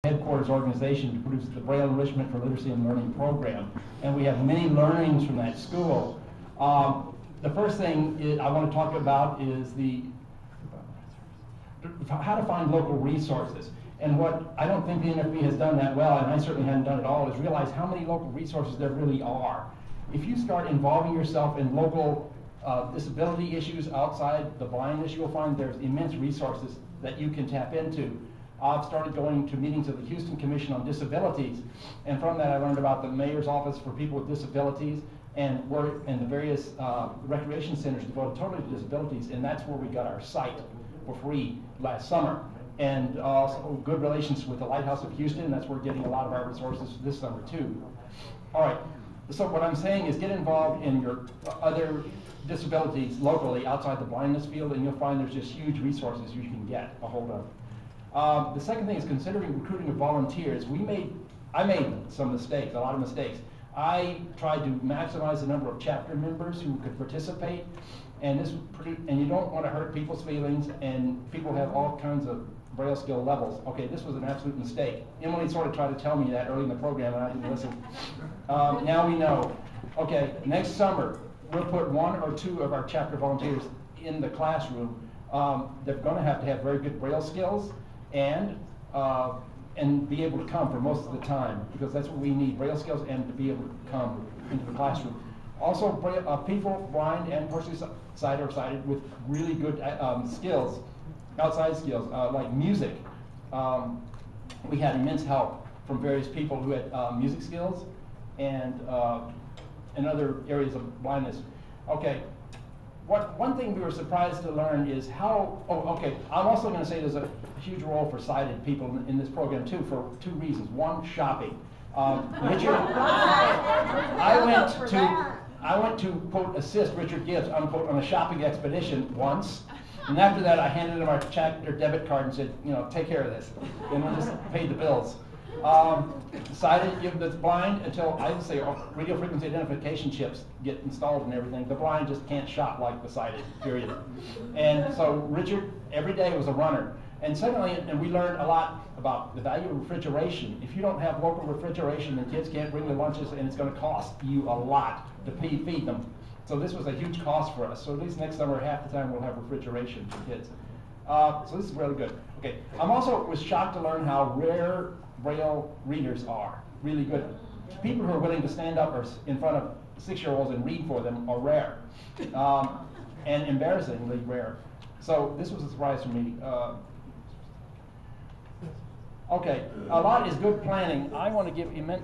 headquarters organization to produce the Braille Enrichment for Literacy and Learning program, and we have many learnings from that school. The first thing I want to talk about is how to find local resources. And what I don't think the NFB has done that well, and I certainly haven't done it all, is realize how many local resources there really are. If you start involving yourself in local disability issues outside the blindness, you'll find there's immense resources that you can tap into. I've started going to meetings of the Houston Commission on Disabilities, and from that I learned about the Mayor's Office for People with Disabilities and the various recreation centers devoted totally to disabilities, and that's where we got our site for free last summer. And also good relations with the Lighthouse of Houston, and that's where we're getting a lot of our resources this summer too. All right, so what I'm saying is get involved in your other disabilities locally outside the blindness field, and you'll find there's just huge resources you can get a hold of. The second thing is considering recruiting of volunteers. I made some mistakes, a lot of mistakes. I tried to maximize the number of chapter members who could participate, and you don't want to hurt people's feelings, and people have all kinds of Braille skill levels. Okay, this was an absolute mistake. Emily sort of tried to tell me that early in the program, and I didn't listen. Now we know. Okay, next summer, we'll put one or two of our chapter volunteers in the classroom. They're going to have very good Braille skills and be able to come for most of the time, because that's what we need, Braille skills and to be able to come into the classroom. Also, people blind and partially sighted or sighted with really good skills, outside skills, like music. We had immense help from various people who had music skills and other areas of blindness. Okay, one thing we were surprised to learn is how, I'm also going to say there's a huge role for sighted people in this program too, for two reasons. One, shopping. Richard, I went to, quote, assist Richard Gibbs, unquote, on a shopping expedition once. And after that, I handed him our chapter debit card and said, take care of this. And I just paid the bills. Sighted, that's blind, until I would say radio frequency identification chips get installed and everything. The blind just can't shop like the sighted, period. And so Richard, every day was a runner. And secondly, and we learned a lot about the value of refrigeration. If you don't have local refrigeration, then kids can't bring their lunches, and it's going to cost you a lot to feed them. So this was a huge cost for us. So at least next summer, half the time we'll have refrigeration for kids. So this is really good. Okay, was shocked to learn how rare Braille readers are. Really good. People who are willing to stand up in front of 6-year-olds and read for them are rare, and embarrassingly rare. So this was a surprise for me. Okay, a lot is good planning. I want to give immense